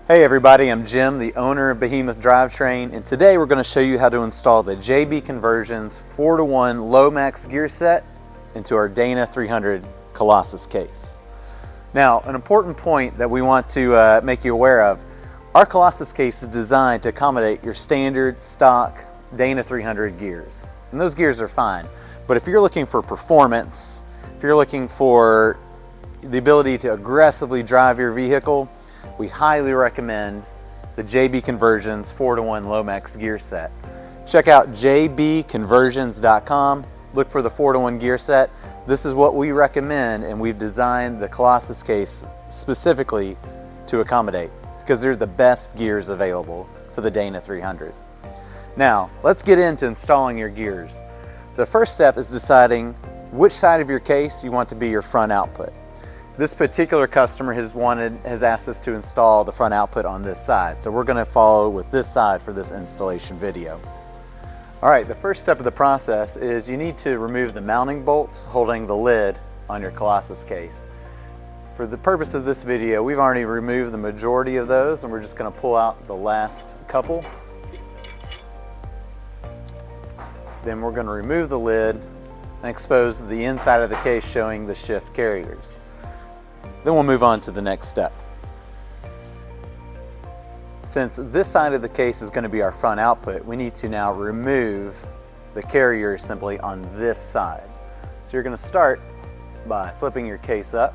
Hey everybody, I'm Jim, the owner of Behemoth Drivetrain, and today we're going to show you how to install the JB Conversions 4-to-1 Lomax gear set into our Dana 300 Colossus case. Now, an important point that we want to make you aware of, our Colossus case is designed to accommodate your standard stock Dana 300 gears. And those gears are fine, but if you're looking for performance, if you're looking for the ability to aggressively drive your vehicle, we highly recommend the JB Conversions 4-to-1 Lomax gear set. Check out jbconversions.com, look for the 4-to-1 gear set. This is what we recommend, and we've designed the Colossus case specifically to accommodate, because they're the best gears available for the Dana 300. Now, let's get into installing your gears. The first step is deciding which side of your case you want to be your front output. This particular customer has asked us to install the front output on this side, so we're going to follow with this side for this installation video. Alright, the first step of the process is you need to remove the mounting bolts holding the lid on your Colossus case. For the purpose of this video, we've already removed the majority of those, and we're just going to pull out the last couple. Then we're going to remove the lid and expose the inside of the case showing the shift carriers. Then we'll move on to the next step. Since this side of the case is going to be our front output, we need to now remove the carrier assembly on this side. So you're going to start by flipping your case up,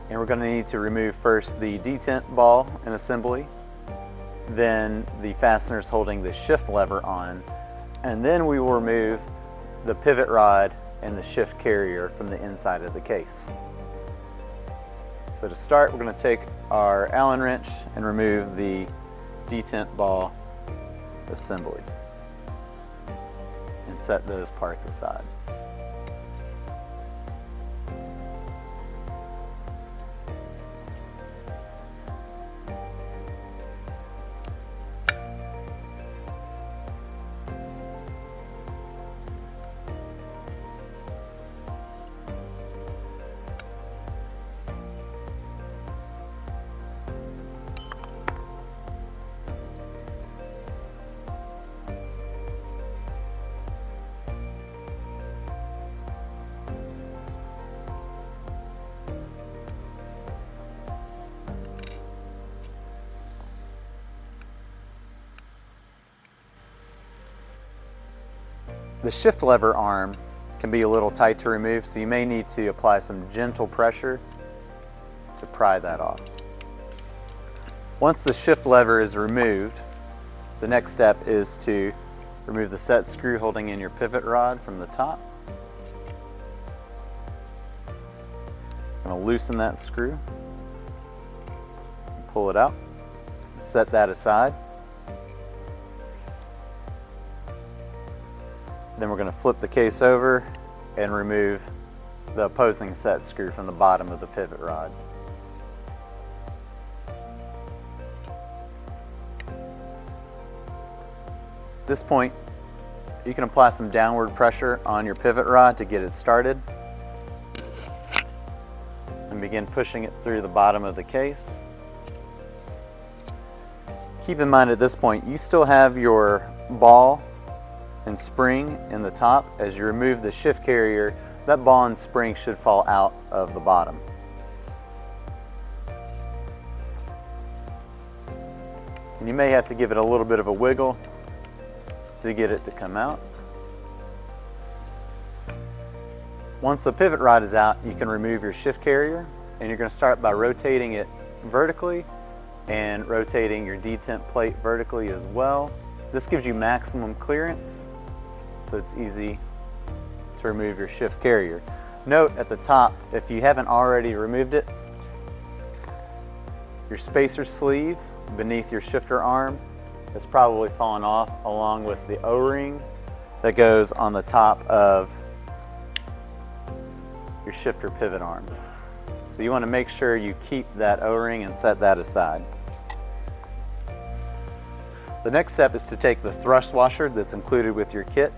and we're going to need to remove first the detent ball and assembly, then the fasteners holding the shift lever on, and then we will remove the pivot rod and the shift carrier from the inside of the case. So to start, we're going to take our Allen wrench and remove the detent ball assembly and set those parts aside. The shift lever arm can be a little tight to remove, so you may need to apply some gentle pressure to pry that off. Once the shift lever is removed, the next step is to remove the set screw holding in your pivot rod from the top. I'm going to loosen that screw, pull it out, set that aside. Then we're going to flip the case over and remove the opposing set screw from the bottom of the pivot rod. At this point, you can apply some downward pressure on your pivot rod to get it started and begin pushing it through the bottom of the case. Keep in mind at this point, you still have your ball and spring in the top. As you remove the shift carrier, that ball and spring should fall out of the bottom. And you may have to give it a little bit of a wiggle to get it to come out. Once the pivot rod is out, you can remove your shift carrier, and you're going to start by rotating it vertically and rotating your detent plate vertically as well. This gives you maximum clearance, so it's easy to remove your shift carrier. Note at the top, if you haven't already removed it, your spacer sleeve beneath your shifter arm has probably fallen off, along with the O-ring that goes on the top of your shifter pivot arm. So you want to make sure you keep that O-ring and set that aside. The next step is to take the thrust washer that's included with your kit.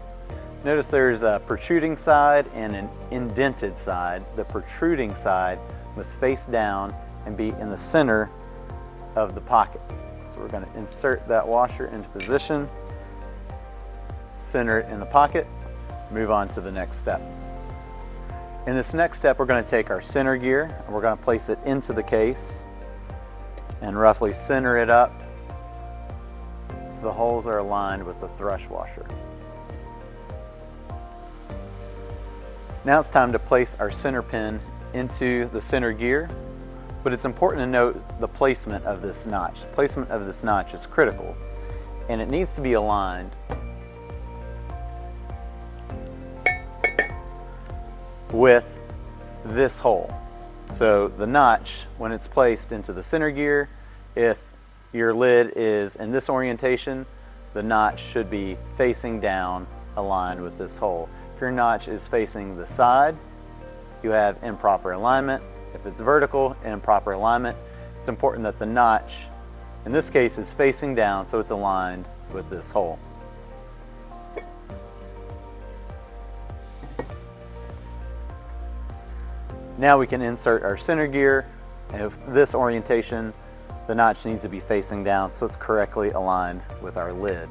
Notice there's a protruding side and an indented side. The protruding side must face down and be in the center of the pocket. So we're going to insert that washer into position, center it in the pocket, move on to the next step. In this next step, we're going to take our center gear and we're going to place it into the case and roughly center it up so the holes are aligned with the thrush washer. Now it's time to place our center pin into the center gear, but it's important to note the placement of this notch. The placement of this notch is critical, and it needs to be aligned with this hole. So the notch, when it's placed into the center gear, if your lid is in this orientation, the notch should be facing down, aligned with this hole. If your notch is facing the side, you have improper alignment. If it's vertical, improper alignment. It's important that the notch, in this case, is facing down so it's aligned with this hole. Now we can insert our center gear, and with this orientation, the notch needs to be facing down so it's correctly aligned with our lid.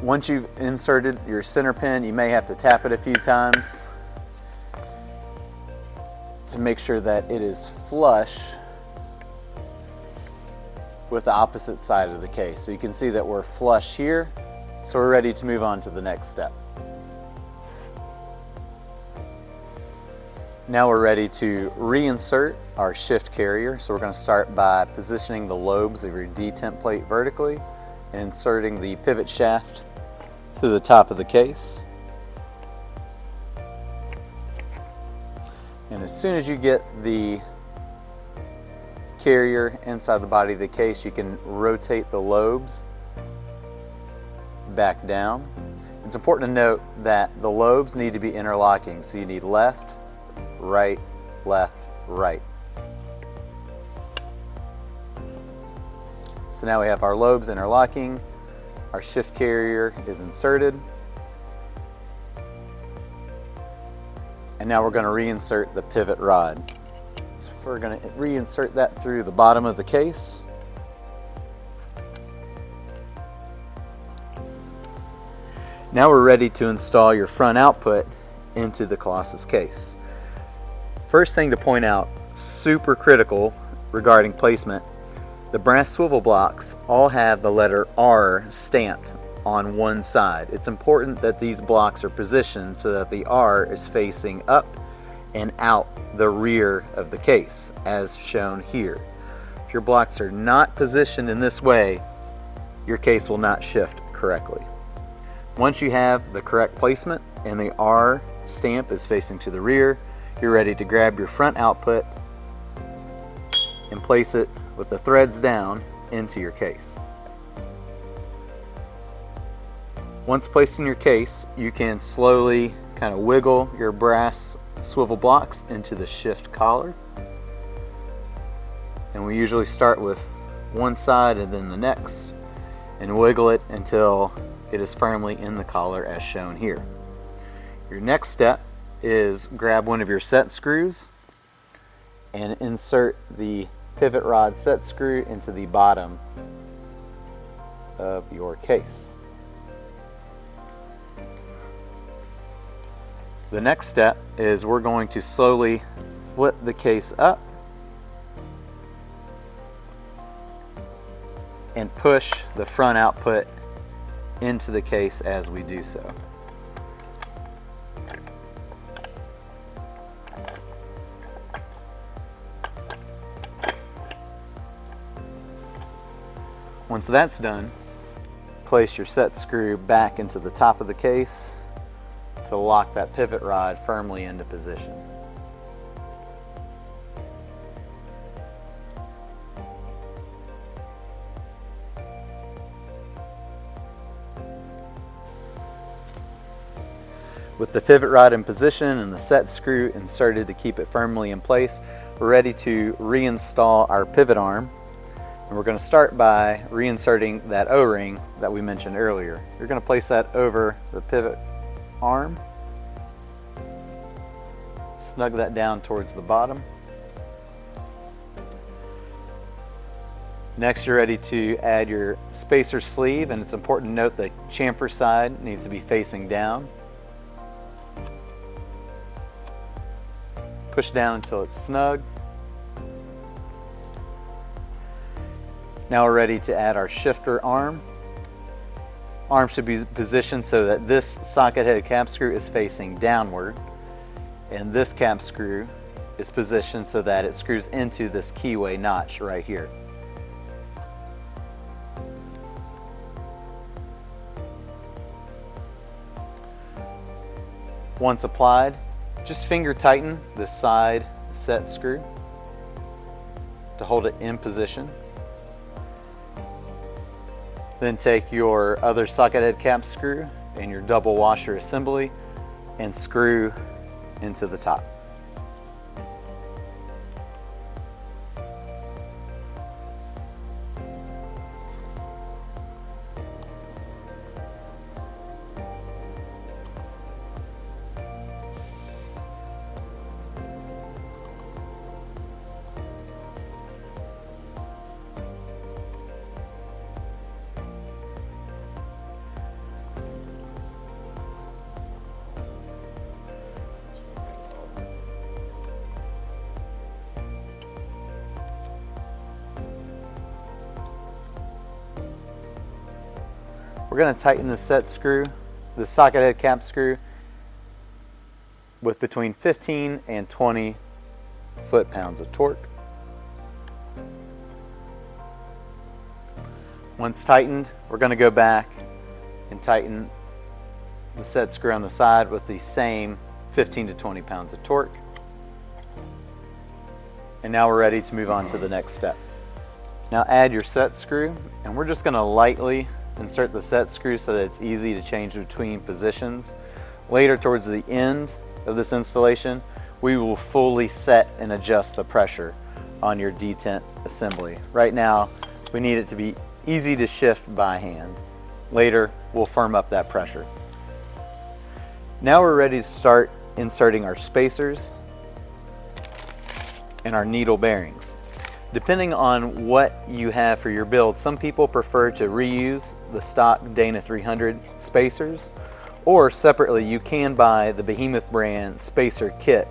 Once you've inserted your center pin, you may have to tap it a few times to make sure that it is flush with the opposite side of the case. So you can see that we're flush here, so we're ready to move on to the next step. Now we're ready to reinsert our shift carrier. So we're going to start by positioning the lobes of your detent plate vertically and inserting the pivot shaft through the top of the case. And as soon as you get the carrier inside the body of the case, you can rotate the lobes back down. It's important to note that the lobes need to be interlocking, so you need left, right, left, right. So now we have our lobes interlocking, our shift carrier is inserted, and now we're going to reinsert the pivot rod. So we're going to reinsert that through the bottom of the case. Now we're ready to install your front output into the Colossus case. First thing to point out, super critical regarding placement, the brass swivel blocks all have the letter R stamped on one side. It's important that these blocks are positioned so that the R is facing up and out the rear of the case, as shown here. If your blocks are not positioned in this way, your case will not shift correctly. Once you have the correct placement and the R stamp is facing to the rear, you're ready to grab your front output and place it with the threads down into your case. Once placed in your case, you can slowly kind of wiggle your brass swivel blocks into the shift collar. And we usually start with one side and then the next, and wiggle it until it is firmly in the collar as shown here. Your next step is grab one of your set screws and insert the pivot rod set screw into the bottom of your case. The next step is we're going to slowly flip the case up and push the front output into the case as we do so. Once that's done, place your set screw back into the top of the case to lock that pivot rod firmly into position. With the pivot rod in position and the set screw inserted to keep it firmly in place, we're ready to reinstall our pivot arm. And we're going to start by reinserting that O-ring that we mentioned earlier. You're going to place that over the pivot arm, snug that down towards the bottom, Next, you're ready to add your spacer sleeve, and it's important to note the chamfer side needs to be facing down. Push down until it's snug. Now we're ready to add our shifter arm. Arm should be positioned so that this socket head cap screw is facing downward, and this cap screw is positioned so that it screws into this keyway notch right here. Once applied, just finger tighten the side set screw to hold it in position. Then take your other socket head cap screw and your double washer assembly and screw into the top. We're going to tighten the set screw, the socket head cap screw, with between 15 and 20 foot-pounds of torque. Once tightened, we're going to go back and tighten the set screw on the side with the same 15 to 20 pounds of torque. And now we're ready to move on to the next step. Now add your set screw, and we're just going to lightly insert the set screw so that it's easy to change between positions. Later, towards the end of this installation, we will fully set and adjust the pressure on your detent assembly. Right now, we need it to be easy to shift by hand. Later, we'll firm up that pressure. Now we're ready to start inserting our spacers and our needle bearings. Depending on what you have for your build, some people prefer to reuse the stock Dana 300 spacers, or separately you can buy the Behemoth brand spacer kit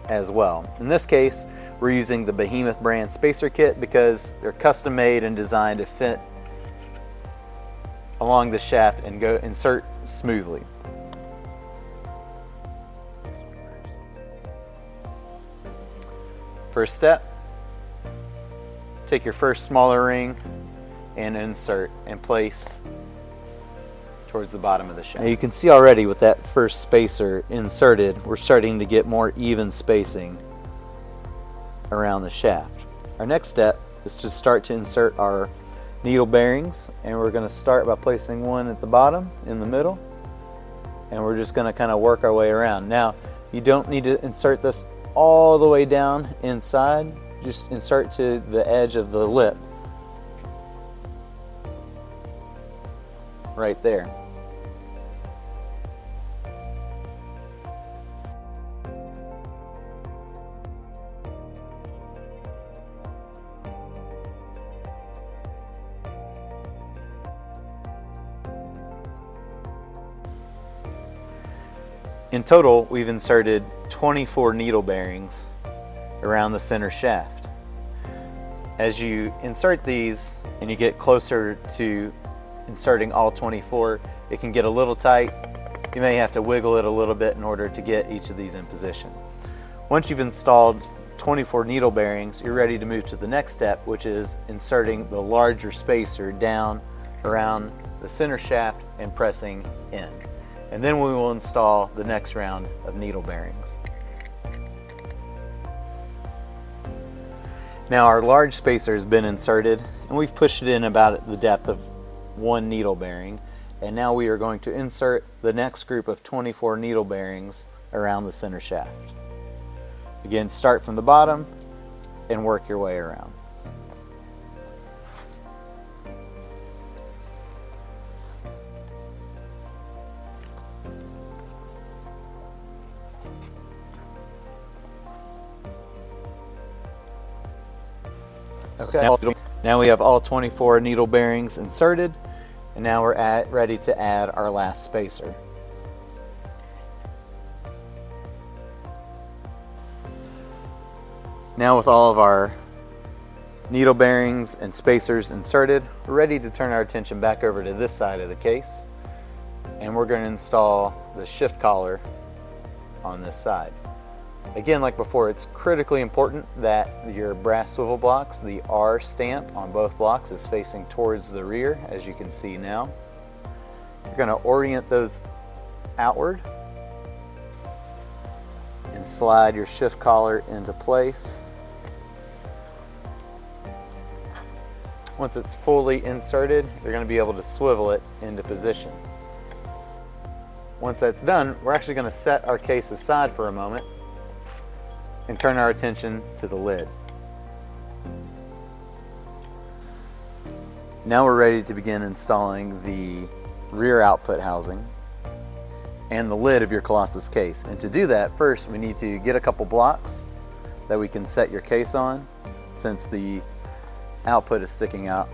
as well. In this case, we're using the Behemoth brand spacer kit because they're custom made and designed to fit along the shaft and go insert smoothly. First step, take your first smaller ring and insert and place towards the bottom of the shaft. Now you can see already with that first spacer inserted, we're starting to get more even spacing around the shaft. Our next step is to start to insert our needle bearings, and we're going to start by placing one at the bottom in the middle, and we're just going to kind of work our way around. Now you don't need to insert this all the way down inside, just insert to the edge of the lip right there. In total, we've inserted 24 needle bearings around the center shaft. As you insert these and you get closer to inserting all 24, it can get a little tight. You may have to wiggle it a little bit in order to get each of these in position. Once you've installed 24 needle bearings, you're ready to move to the next step, which is inserting the larger spacer down around the center shaft and pressing in. And then we will install the next round of needle bearings. Now our large spacer has been inserted, and we've pushed it in about the depth of one needle bearing, and now we are going to insert the next group of 24 needle bearings around the center shaft. Again, start from the bottom and work your way around. Okay, now we have all 24 needle bearings inserted, and now we're ready to add our last spacer. Now with all of our needle bearings and spacers inserted, we're ready to turn our attention back over to this side of the case, and we're going to install the shift collar on this side. Again, like before, it's critically important that your brass swivel blocks, the R stamp on both blocks, is facing towards the rear, as you can see now. You're going to orient those outward and slide your shift collar into place. Once it's fully inserted, you're going to be able to swivel it into position. Once that's done, we're actually going to set our case aside for a moment and turn our attention to the lid. Now we're ready to begin installing the rear output housing and the lid of your Colossus case. And to do that, first we need to get a couple blocks that we can set your case on, since the output is sticking out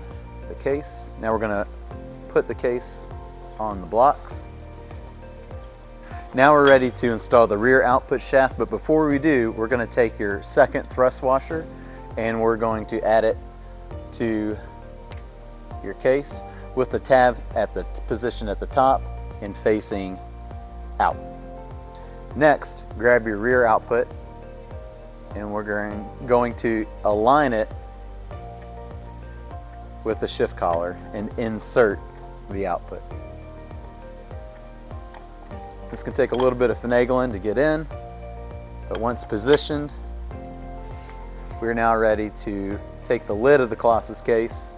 the case. Now we're going to put the case on the blocks. Now we're ready to install the rear output shaft, but before we do, we're going to take your second thrust washer and we're going to add it to your case with the tab at the position at the top and facing out. Next, grab your rear output and we're going to align it with the shift collar and insert the output. This can take a little bit of finagling to get in, but once positioned, we're now ready to take the lid of the Colossus case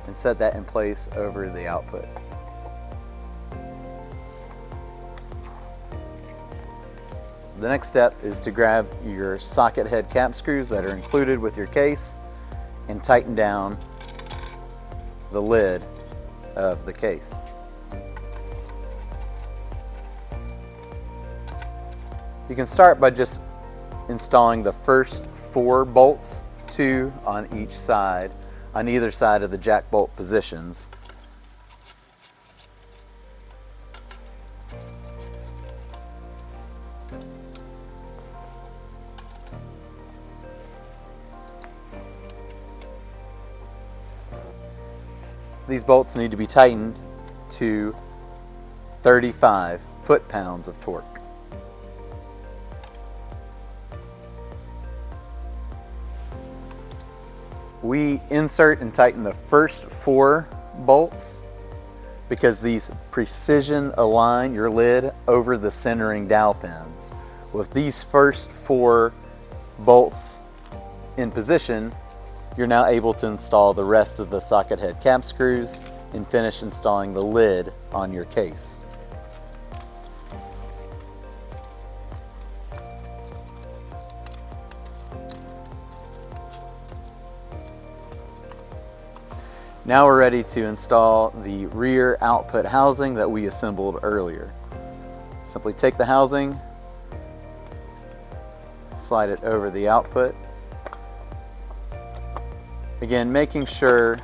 and set that in place over the output. The next step is to grab your socket head cap screws that are included with your case and tighten down the lid of the case. You can start by just installing the first 4 bolts, 2 on each side, on either side of the jack bolt positions. These bolts need to be tightened to 35 foot-pounds of torque. We insert and tighten the first 4 bolts because these precision align your lid over the centering dowel pins. With these first 4 bolts in position, you're now able to install the rest of the socket head cap screws and finish installing the lid on your case. Now we're ready to install the rear output housing that we assembled earlier. Simply take the housing, slide it over the output. Again, making sure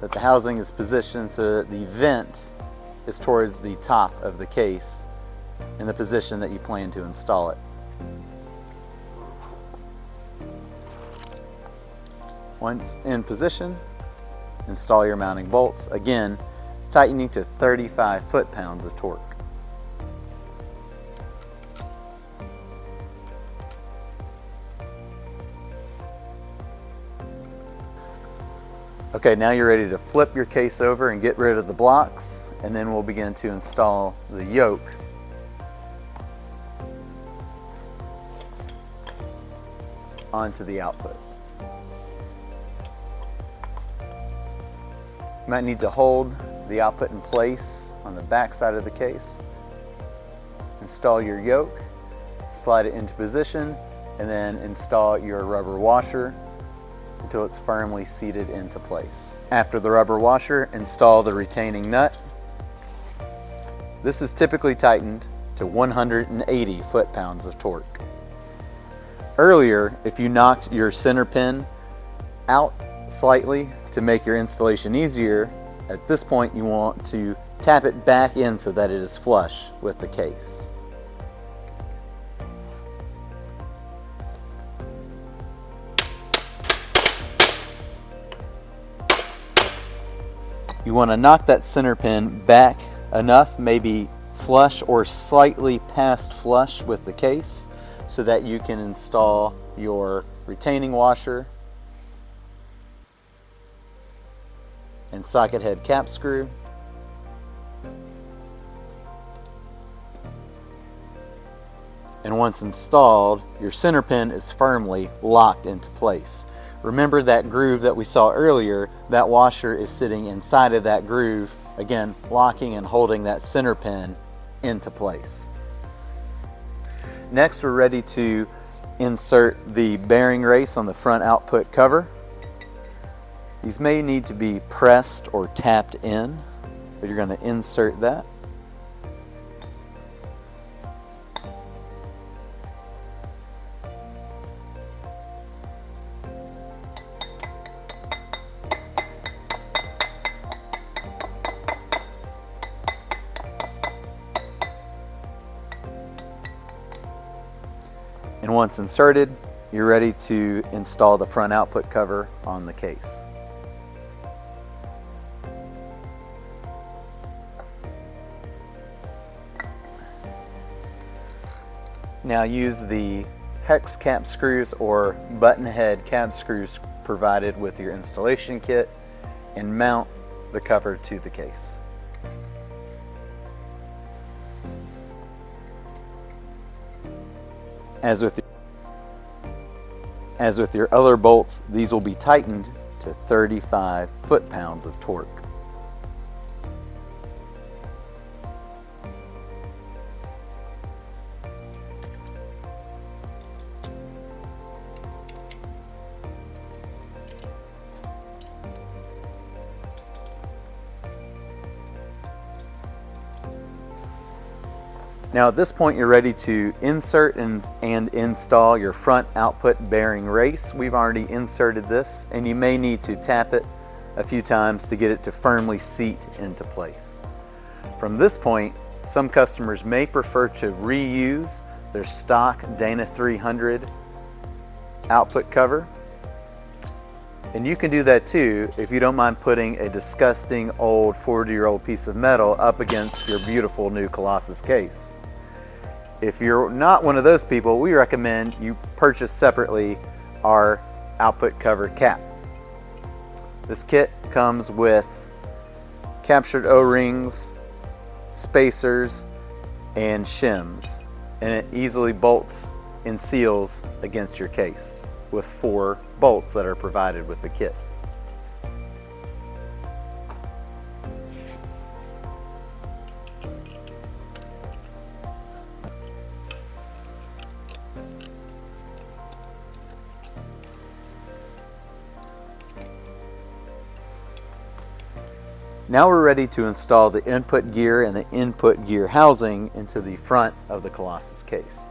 that the housing is positioned so that the vent is towards the top of the case in the position that you plan to install it. Once in position, install your mounting bolts, again tightening to 35 foot-pounds of torque. Okay, now you're ready to flip your case over and get rid of the blocks, and then we'll begin to install the yoke onto the output. You might need to hold the output in place on the back side of the case. Install your yoke, slide it into position, and then install your rubber washer until it's firmly seated into place. After the rubber washer, install the retaining nut. This is typically tightened to 180 foot-pounds of torque. Earlier, if you knocked your center pin out slightly to make your installation easier, at this point you want to tap it back in so that it is flush with the case. You want to knock that center pin back enough, maybe flush or slightly past flush with the case, so that you can install your retaining washer and socket head cap screw. And once installed, your center pin is firmly locked into place. Remember that groove that we saw earlier, that washer is sitting inside of that groove, again, locking and holding that center pin into place. Next, we're ready to insert the bearing race on the front output cover. These may need to be pressed or tapped in, but you're going to insert that. And once inserted, you're ready to install the front output cover on the case. Now use the hex cap screws or button head cap screws provided with your installation kit and mount the cover to the case. As with your other bolts, these will be tightened to 35 foot-pounds of torque. Now at this point you're ready to insert and install your front output bearing race. We've already inserted this and you may need to tap it a few times to get it to firmly seat into place. From this point, some customers may prefer to reuse their stock Dana 300 output cover. And you can do that too if you don't mind putting a disgusting old 40-year-old piece of metal up against your beautiful new Colossus case. If you're not one of those people, we recommend you purchase separately our output cover cap. This kit comes with captured O-rings, spacers, and shims, and it easily bolts and seals against your case with 4 bolts that are provided with the kit. Now we're ready to install the input gear and the input gear housing into the front of the Colossus case.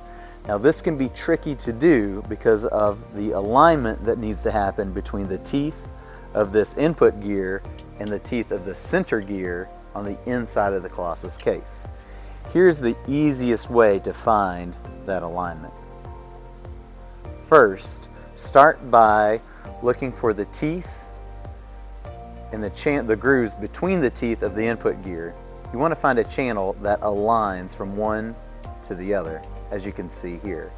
Now this can be tricky to do because of the alignment that needs to happen between the teeth of this input gear and the teeth of the center gear on the inside of the Colossus case. Here's the easiest way to find that alignment. First, start by looking for the teeth and the grooves between the teeth of the input gear. You want to find a channel that aligns from one to the other, as you can see here.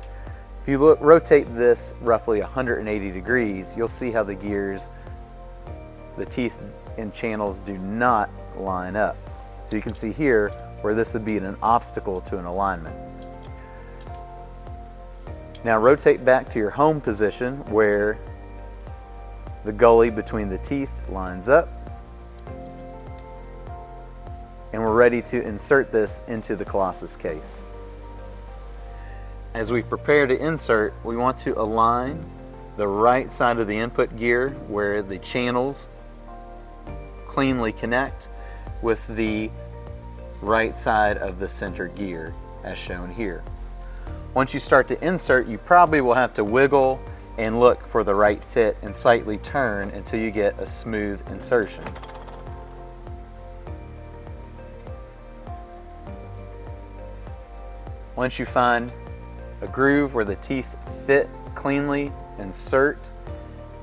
If you rotate this roughly 180 degrees, you'll see how the gears, the teeth and channels do not line up. So you can see here where this would be an obstacle to an alignment. Now rotate back to your home position where the gully between the teeth lines up, and we're ready to insert this into the Colossus case. As we prepare to insert, we want to align the right side of the input gear where the channels cleanly connect with the right side of the center gear as shown here. Once you start to insert, you probably will have to wiggle and look for the right fit and slightly turn until you get a smooth insertion. Once you find a groove where the teeth fit cleanly, insert,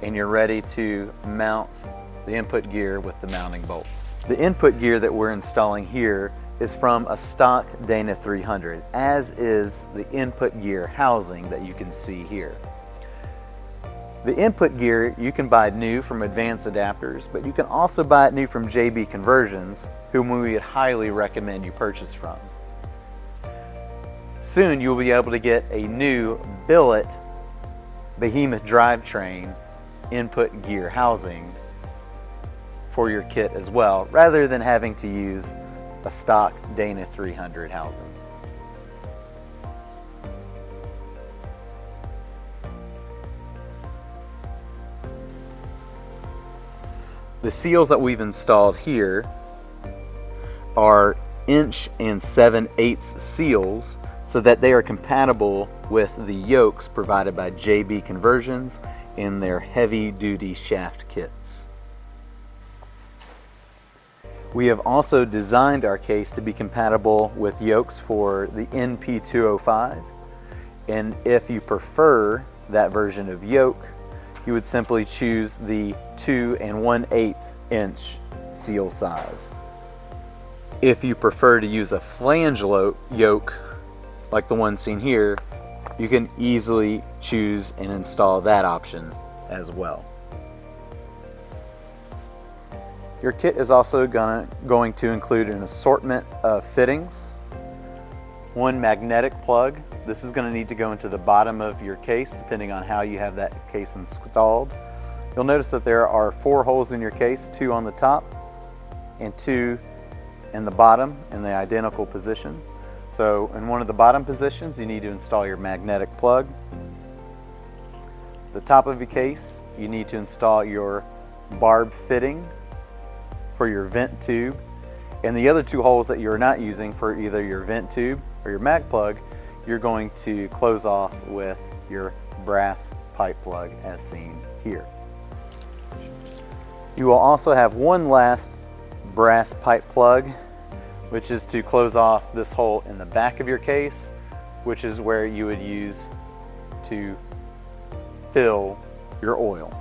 and you're ready to mount the input gear with the mounting bolts. The input gear that we're installing here is from a stock Dana 300, as is the input gear housing that you can see here. The input gear you can buy new from Advanced Adapters, but you can also buy it new from JB Conversions, whom we would highly recommend you purchase from. Soon you'll be able to get a new billet Behemoth Drivetrain input gear housing for your kit as well, rather than having to use a stock Dana 300 housing. The seals that we've installed here are 1 7/8" seals so that they are compatible with the yokes provided by JB Conversions in their heavy-duty shaft kits. We have also designed our case to be compatible with yokes for the NP205, and if you prefer that version of yoke, you would simply choose the 2 1/8" seal size. If you prefer to use a flange yoke like the one seen here, you can easily choose and install that option as well. Your kit is also going to include an assortment of fittings. One magnetic plug. This is going to need to go into the bottom of your case depending on how you have that case installed. You'll notice that there are 4 holes in your case, 2 on the top and 2 in the bottom in the identical position. So in one of the bottom positions, you need to install your magnetic plug. At the top of your case, you need to install your barb fitting for your vent tube. And the other 2 holes that you're not using for either your vent tube or your mag plug, you're going to close off with your brass pipe plug as seen here. You will also have one last brass pipe plug, which is to close off this hole in the back of your case, which is where you would use to fill your oil.